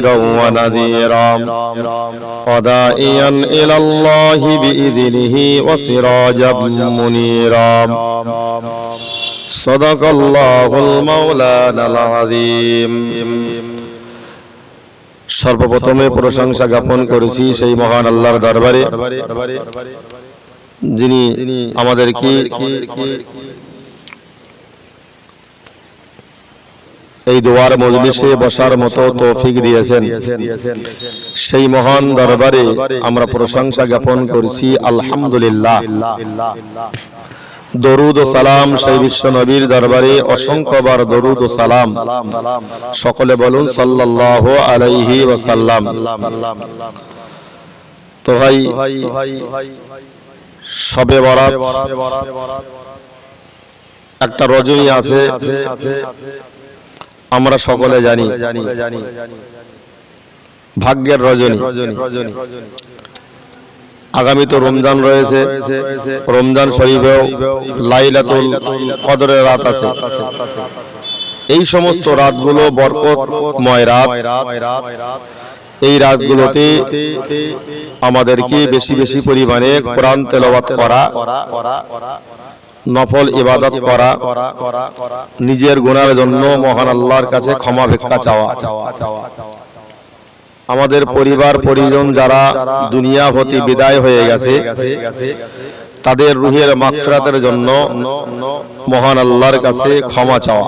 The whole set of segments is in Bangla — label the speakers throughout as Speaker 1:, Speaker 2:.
Speaker 1: بشيرا ونذيرا وداعيا إلى الله بإذنه وسراجا منيرا صدق الله المولانا العظيم সর্বপ্রথমে প্রশংসা জ্ঞাপন করেছি সেই মহান আল্লাহর দরবারে যিনি আমাদেরকে এই দোয়ার মজলিসে বসার মতো তৌফিক দিয়েছেন। সেই মহান দরবারে আমরা প্রশংসা জ্ঞাপন করেছি আলহামদুলিল্লাহ। দরুদ ও সালাম সেই বিশ্ব নবীর দরবারে অসংখ্যবার দরুদ ও সালাম। সকলে বলুন সাল্লাল্লাহু আলাইহি ওয়াসাল্লাম। তো ভাই শবে বরাত একটা রজনী আছে, আমরা সকলে জানি ভাগ্যের রজনী। আগামী তো রমজান রয়েছে, রমজান শরীফেও লাইলাতুল কদরের রাত আছে। এই সমস্ত রাতগুলো বরকতময় রাত। এই রাতগুলোতে আমাদেরকে বেশি বেশি পরিমাণে কোরআন তেলাওয়াত করা, নফল ইবাদত করা, নিজের গুনাহের জন্য মহান আল্লাহর কাছে ক্ষমা ভিক্ষা চাওয়া। আমাদের পরিবার পরিজন যারা দুনিয়া হতে বিদায় হয়ে গেছে, তাদের রুহের মাগফিরাতের জন্য মহান আল্লাহর কাছে ক্ষমা চাওয়া।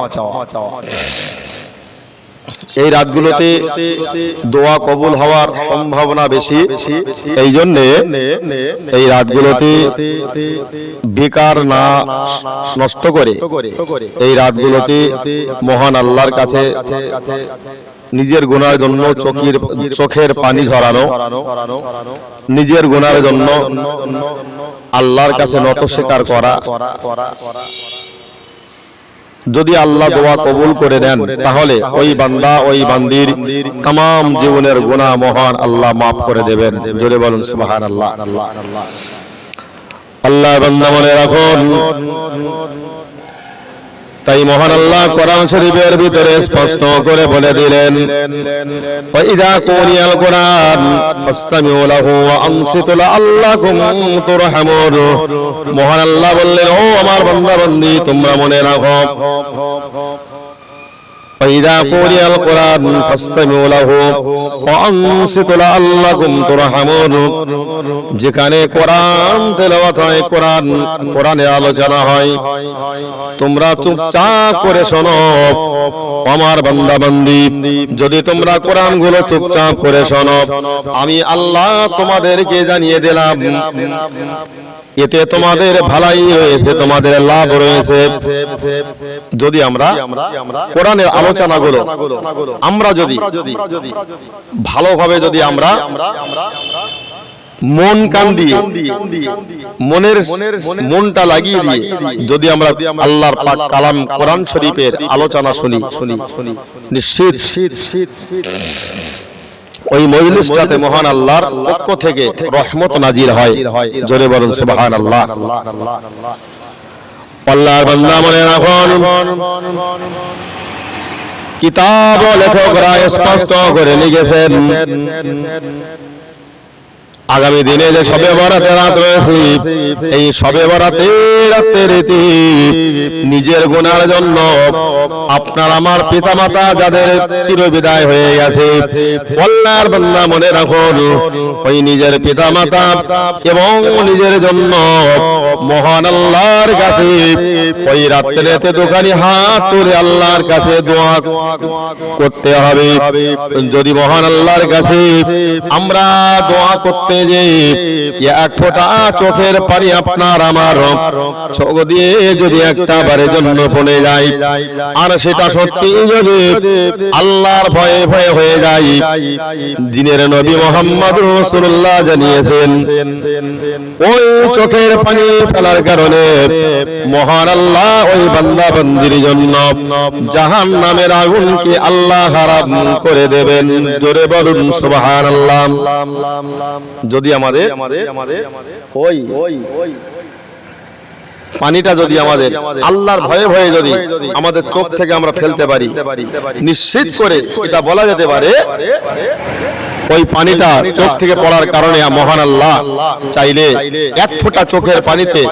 Speaker 1: এই রাতগুলোতে দোয়া কবুল হওয়ার সম্ভাবনা বেশি। এই জন্য এই রাতগুলোতে বেকার না নষ্ট করে এই রাতগুলোতে মহান আল্লাহর কাছে নিজের গুনাহের জন্য চোখের পানি ঝরানো, নিজের গুনাহের জন্য আল্লাহর কাছে নত স্বীকার করা। যদি আল্লাহ দোয়া কবুল করে নেন তাহলে ওই বান্দা ওই বান্দির तमाम জীবনের গুনাহ মহান আল্লাহ মাফ করে দেবেন। জোরে বলুন সুবহানাল্লাহ। আল্লাহ বান্দা মনে রাখুন, তাই মহান আল্লাহ কোরআন শরীফের ভিতরে স্পষ্ট করে বলে দিলেন, ওয়াইদা কুরিয়াল কোরআন ফাসতামিউ লাহু ওয়া আনসিতু লাআল্লাকুম তুরহামুন। মহান আল্লাহ বললেন, ও আমার বান্দা বান্দি, তোমরা মনে রাখো, ওয়াইদা কুরিয়াল কোরআন ফাসতামিউ লাহু ওয়া আনসিতু লাআল্লাকুম তুরহামুন। যেখানে কোরআন তেলাওয়াত হয়, কোরআনের আলোচনা হয়, তোমরা চুপচাপ করে শোনো। আমার বান্দা বান্দি, যদি তোমরা কোরআনগুলো চুপচাপ করে শোনো, আমি আল্লাহ তোমাদেরকে জানিয়ে দিলাম এতে তোমাদের ভালাই হয়েছে, তোমাদের লাভ রয়েছে। যদি আমরা কোরআনের আলোচনাগুলো আমরা যদি ভালোভাবে যদি আমরা মন কান দিয়ে মনটা লাগিয়ে দিয়ে যদি আমরা আল্লাহর পাক কালাম কোরআন শরীফের আলোচনা শুনি, নিশ্চিত ওই মজলিসটাতে মহান আল্লাহর পক্ষ থেকে রহমত নাজিল হয়। জোরে বলুন সুবহানাল্লাহ। আল্লাহর বান্দা মনে রাখুন, কিতাব ও লেখকরা স্পষ্ট করে লিখেছেন আগামী দিনে যে শবে বরাতের রাত রয়েছে, এই শবে বরাতের রাতের রীতি নিজের গুনার জন্য আপনার আমার পিতামাতা যাদের চিরবিদায় হয়ে গেছে, আল্লাহর বান্দা মনে রাখুন, ওই নিজের পিতামাতা এবং নিজের জন্য মহান আল্লাহর কাছে ওই রাত্রিতে দোকানি হাত তুলে আল্লাহর কাছে দোয়া করতে হবে। যদি মহান আল্লাহর কাছে আমরা দোয়া করতে যে এক ফোঁটা চোখের পানি আপনার আমার চোখ দিয়ে যদি একটা বারের জন্য পড়ে যায়, আর সেটা সত্যি যদি আল্লাহর ভয়ে ভয়ে হয়ে যায়, দিনের নবী মুহাম্মদ রাসূলুল্লাহ জানিয়েছেন ওই চোখের পানি ফেলার কারণে মহান আল্লাহ ওই বান্দা বান্দির জন্য জাহান্নামের আগুনকে আল্লাহ হারাম করে দেবেন। জোরে বলুন সুবহানাল্লাহ। যদি আমাদের ওই পানিটা যদি আমাদের আল্লাহর ভয়ে ভয়ে যদি আমাদের চোখ থেকে আমরা ফেলতে পারি, নিশ্চিত করে এটা বলা যেতে পারে ওই পানিটা চোখ থেকে পড়ার কারণে মহান আল্লাহ চাইলে এক ফোঁটা চোখের পানিতে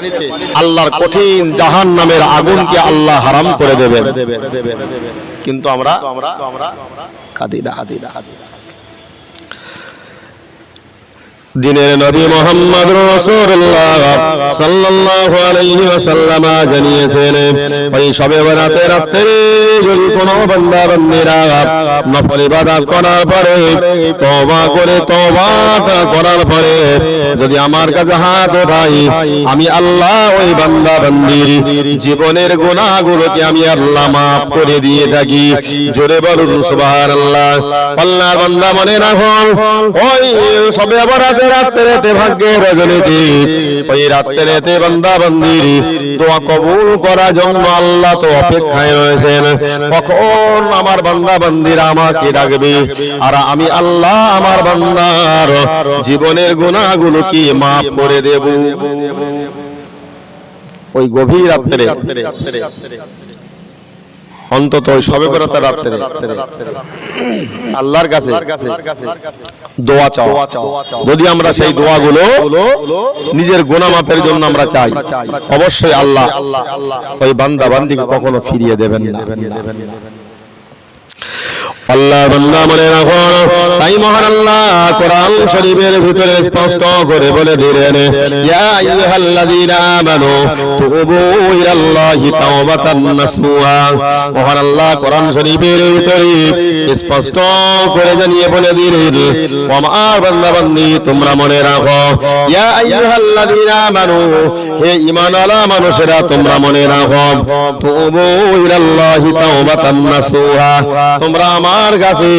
Speaker 1: আল্লাহর কঠিন জাহান্নামের আগুনকে আল্লাহ হারাম করে দেবেন। কিন্তু আমরা কাঁদি না। দিনের নবী মুহাম্মদ রাসূলুল্লাহ সাল্লাল্লাহু আলাইহি ওয়াসাল্লাম জানিয়েছেন, ওই শবে বরাতের রাতে যদি কোনো বান্দা বান্দীরা নফল ইবাদত করার পরে তওবা করে, তওবাটা করার পরে যদি আমার কাছে হাত ওঠাই, আমি আল্লাহ ওই বান্দা বান্দীর জীবনের গুনাহগুলোকে আমি আল্লাহ maaf করে দিয়ে থাকি। জোরে বলুন সুবহানাল্লাহ। আল্লাহর বান্দা মনে রাখো, ওই শবে বরাত রাত্রেতে ভাগ্যের রজনীতে, ওই রাত্রেতে বান্দা বান্দির দোয়া কবুল করার জন্য আল্লাহ তো অপেক্ষায় রয়েছেন। কখন আমার বান্দা বান্দিরা আমাকে ডাকবে আর আমি আল্লাহ আমার বান্দার জীবনের গুনাহগুলো কি maaf করে দেব। ওই গভীর রাত্রে অন্তত শবে বরাতের রাত্রে আল্লাহর কাছে দোয়া চাও। যদি আমরা সেই দোয়াগুলো নিজের গুনাহ মাফের জন্য আমরা চাই, অবশ্যই আল্লাহ ওই বান্দা বান্দিকে কখনো ফিরিয়ে দেবেন না। আল্লাহ বান্দা মনে রাখো, তাই মহান আল্লাহ কোরআন শরীফের ভিতরে স্পষ্ট করে বলে দিলেন, ইয়া আইয়ুহাল্লাযীনা আমানু তুবু ইলাল্লাহি তাওবাতান নাসুহা। মহান আল্লাহ কোরআন শরীফের ভিতরে স্পষ্ট করে জানিয়ে বলে দিলেন, আমার বান্দা বান্দি তোমরা মনে রাখো, ইয়া আইয়ুহাল্লাযীনা আমানু, হে ঈমানওয়ালা মানুষেরা তোমরা মনে রাখো, তুবু ইলাল্লাহি তাওবাতান নাসুহা, তোমরা আমার কাছে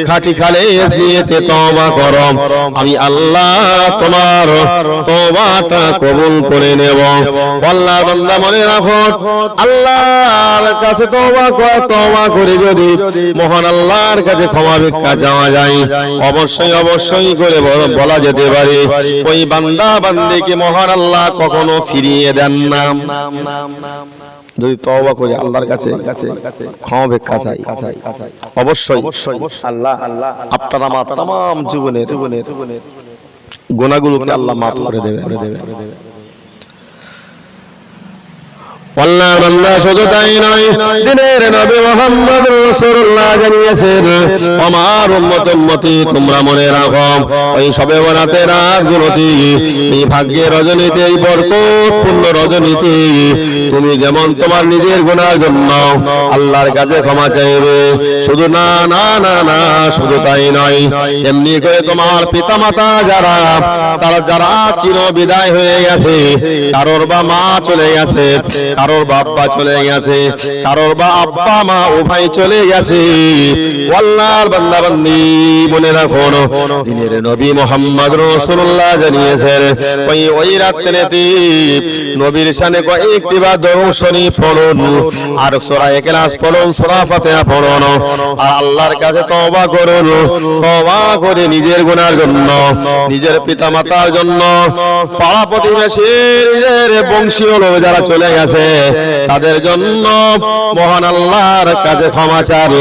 Speaker 1: খাঁটি খালেস নিয়েতে তওবা করো, আমি আল্লাহ তোমার তওবাটা কবুল করে নেব। আল্লাহর বান্দা মনে রাখো, আল্লাহর কাছে তওবা করে যদি মহান আল্লাহর কাছে ক্ষমা ভিক্ষা চাওয়া যায়, অবশ্যই অবশ্যই করে বলা যেতে পারে ওই বান্দা বান্দিকে মহান আল্লাহ কখনো ফিরিয়ে দেন না। যদি তওবা করে আল্লাহর কাছে ক্ষমা ভিক্ষা চাই, অবশ্যই আল্লাহ আপনার আমার तमाम জীবনের গুনাহগুলোকে আল্লাহ maaf করে দেবেন। আল্লাহর বান্দা শুধু তাই নয়, দিনের নবী মুহাম্মদ রাসূলুল্লাহ জানিয়েছেন, আমার উম্মতি তোমরা মনে রাখো, ওই শবে বরাতের রাতগুলোতে, এই ভাগ্যের রজনীতে, এই বরকতপূর্ণ রজনীতে তুমি যেমন তোমার নিজের গুনাহের জন্য আল্লাহর কাছে ক্ষমা চাইবে, শুধু না না না না শুধু তাই নয়, এমনি করে তোমার পিতামাতা যারা চির বিদায় হয়ে গেছে, কারোর বা মা চলে গেছে, কারোর বাবা চলে গেছে, কারোর বা আব্বা মা উভয় চলে গেছে, আল্লাহর বান্দা বান্দি মনে রাখো, দিনের নবী মুহাম্মদ রাসূলুল্লাহ জানিয়েছেন, ওই রাত্রিতে নবীর শানে কয়েকটি বার দরুদ শরীফ পড়ুন, আর সূরা ইখলাস পড়ুন, সূরা ফাতিহা পড়ুন, আর আল্লাহর কাছে তওবা করুন। তওবা করে নিজের গুনাহের জন্য, নিজের পিতামাতার জন্য, পাড়া প্রতিবেশী, নিজের বংশীয় লোক যারা চলে গেছে তাদের জন্য মহান আল্লাহর কাছে ক্ষমা চান।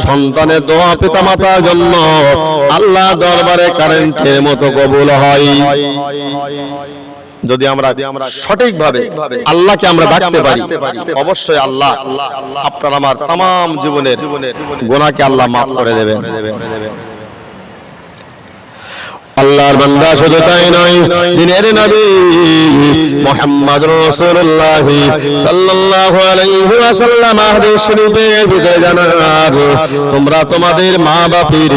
Speaker 1: সন্তানের দোয়া পিতামাতার জন্য আল্লাহ দরবারে কারেন্টের মতো কবুল হয়। যদি আমরা সঠিকভাবে আল্লাহকে আমরা ডাকতে পারি, অবশ্যই আল্লাহ আপনার আমার तमाम জীবনের গুনাহকে আল্লাহ maaf করে দেবেন। আল্লাহর বান্দা শুধু তাই নয়, দিনের নবী মুহাম্মদ রাসূলুল্লাহ সাল্লাল্লাহু আলাইহি ওয়াসাল্লাম হাদিস শরীফের ভিতরে জানান, তোমরা তোমাদের মা বাপের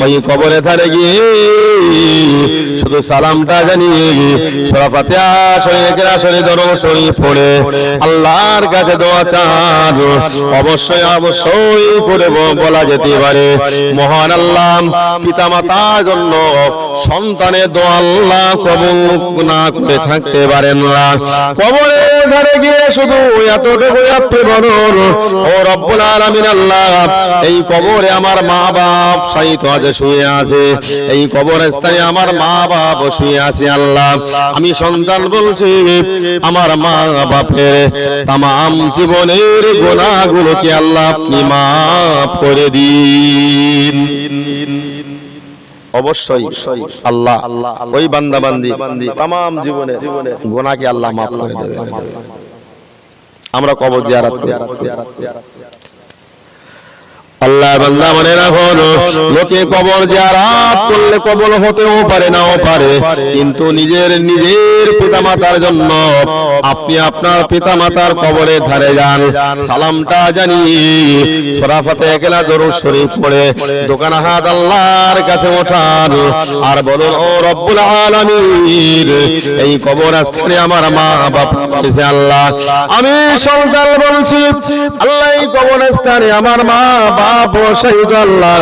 Speaker 1: ওই কবরে ধারে গিয়ে শুধু সালামটা জানিয়ে সূরা ফাতিহা শরীফ দরুদ শরীফ পড়ে আল্লাহর কাছে দোয়া চান। অবশ্যই অবশ্যই করে বলা যেতে পারে, মহান আল্লাহ পিতামাতার জন্য সন্তানের দোয়া আল্লাহ কবুল না করে থাকতে পারেন না, কবরের ধারে গিয়ে শুধু এতটুকু আপনি বলুন, ও রব্বুল আলামিন আল্লাহ, এই কবরে আমার মা বাপ শায়িত আছে, শুয়ে আছে, এই কবরস্থানে আমার মা বাপ শুয়ে আছে আল্লাহ, আমি সন্তান বলছি আমার মা বাপের তামাম জীবনের গুনাহগুলোকে আল্লাহ আপনি মাফ করে দিন। অবশ্যই আল্লাহ ওই বান্দা বান্দি তামাম জীবনের গুনাহকে আল্লাহ মাফ করে দেবেন। আমরা কবর জিয়ারত করি। আল্লাহ বান্দা মনে রাখুন, লোকে কবর জিয়ারত করলে কবর হতেও পারে নাও পারে, কিন্তু নিজের পিতামাতার জন্য আপনি আপনার পিতামাতার কবরের ধারে যান, সালামটা জানিয়ে সূরা ফাতিহা দরুদ শরীফ পড়ে দোকান হাত আল্লাহর কাছে ওঠান আর বলুন, ও রব্বুল আলামিন, এই কবরস্থানে আমার মা বাপ আছে আল্লাহ, আমি সন্তান বলছি আল্লাহ, এই কবরস্থানে আমার মা বাপ শহীদ আল্লাহ,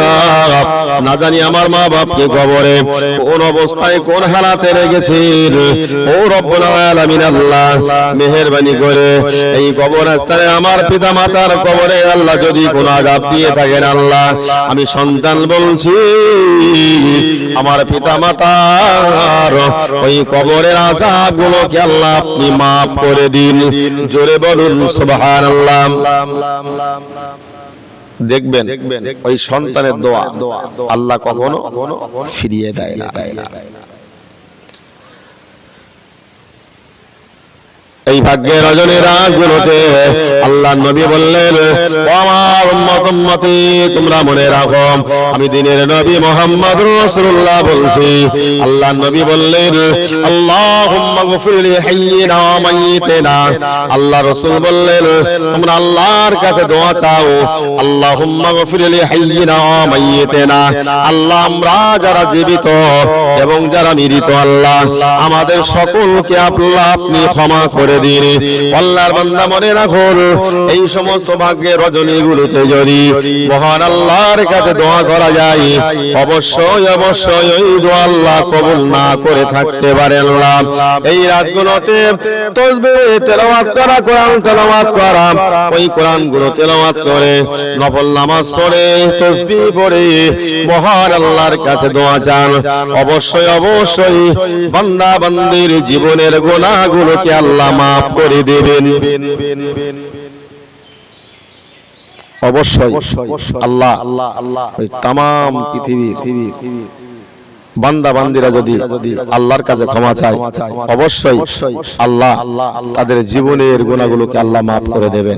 Speaker 1: না জানি আমার মা বাপকে কবরে কোন অবস্থায় কোন হালাতে রেখেছেন, ও রব্বুল আলামিন আল্লাহ মেহেরবানি করে এই কবরস্থানে আমার পিতা মাতার কবরে আল্লাহ যদি কোন আযাব দিয়ে থাকেন আল্লাহ, আমি সন্তান বলছি আমার পিতা মাতার ওই কবরের আযাবগুলোকে আল্লাহ আপনি মাফ করে দিন। জোরে বলুন সুবহানাল্লাহ। দেখবেন ওই সন্তানের দোয়া আল্লাহ কখনো ফিরিয়ে দেয় না। এই ভাগ্যের রজনীর রাতগুলোতে আল্লাহ নবী বললেন, ও আমার উম্মত উম্মতি, তোমরা মনে রাখো আমি দিনের নবী মুহাম্মদুর রাসূলুল্লাহ বলছি। আল্লাহ নবী বললেন, আল্লাহুম্মা গফির লি হাইয়িনা ওয়া মাইয়িতিনা, আল্লাহ রাসূল বললেন তোমরা আল্লাহর কাছে দোয়া চাও, আল্লাহুম্মা গফির লি হাইয়িনা ওয়া মাইয়িতিনা, আল্লাহ আমরা যারা জীবিত এবং যারা মৃত আল্লাহ আমাদের সকলকে আল্লাহ আপনি ক্ষমা করে দিন। আল্লাহর বান্দা মনে রাখুন, এই সমস্ত ভাগ্যের রজনীগুলোতে যদি মহান আল্লাহর কাছে দোয়া করা যায়, অবশ্যই অবশ্যই ওই দোয়া আল্লাহ কবুল না করে থাকতে পারেন না। এই রাতগুলোতে তাসবিহ তেলাওয়াত করা, কোরআন তেলাওয়াত করা, ওই কোরআনগুলো তেলাওয়াত করে নফল নামাজ পড়ে তাসবিহ পড়ে মহান আল্লাহর কাছে দোয়া চান, অবশ্যই অবশ্যই বান্দা বান্দির জীবনের গুনাহগুলোকে আল্লাহ মাফ করে দেবেন। অবশ্যই আল্লাহ ওই তামাম পৃথিবীর বান্দা বান্দিরা যদি আল্লাহর কাছে ক্ষমা চায়, অবশ্যই আল্লাহ তাদের জীবনের গুনাহগুলোকে আল্লাহ মাফ করে দেবেন।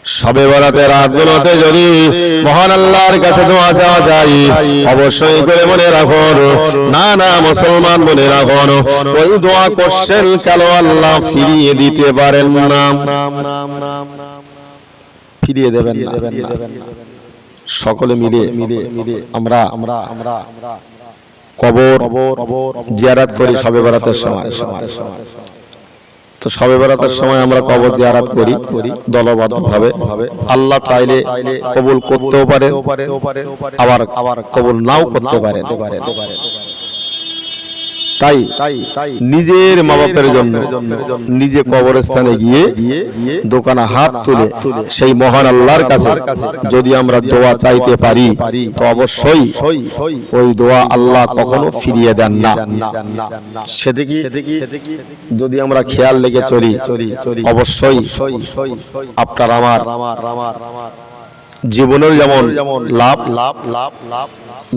Speaker 1: শবে বরাতের রাতগুলোতে যদি মহান আল্লাহর কাছে দোয়া চাওয়া যায়, অবশ্যই করে মনে রাখুন, না না মুসলমান মনে রাখুন, ওই দোয়া করছেন কালো আল্লাহ ফিরিয়ে দিতে পারেন না, ফিরিয়ে দেবেন না। সকলে মিলে আমরা কবর জিয়ারত করি শবে বরাতের সময়। তো শবে বরাতের সময় আমরা কবর জিয়ারত করি দলবদ্ধভাবে। আল্লাহ চাইলে কবুল করতেও পারে, আবার কবুল নাও করতে পারে। তাই নিজের মা বাপের জন্য নিজে কবরস্থানে গিয়ে দোকানে হাত তুলে সেই মহান আল্লাহর কাছে যদি আমরা দোয়া চাইতে পারি, তো অবশ্যই ওই দোয়া আল্লাহ কখনো ফিরিয়ে দেন না। সেদিকে যদি আমরা খেয়াল রেখে চলি, অবশ্যই আপনার আমার জীবনের যেমন লাভ,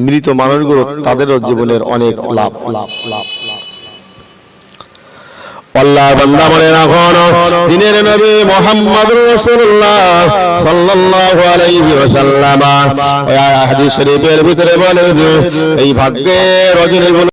Speaker 1: মৃত মানুষগুলো তাদেরও জীবনের অনেক লাভ। আল্লাহ বান্দা মনে রাখুন, দিনের নবী মুহাম্মদুর রাসূলুল্লাহ সাল্লাল্লাহু আলাইহি ওয়াসাল্লাম হাদিস শরীফের ভিতরে বলেন, এই ভাগ্যের রজনীগুলো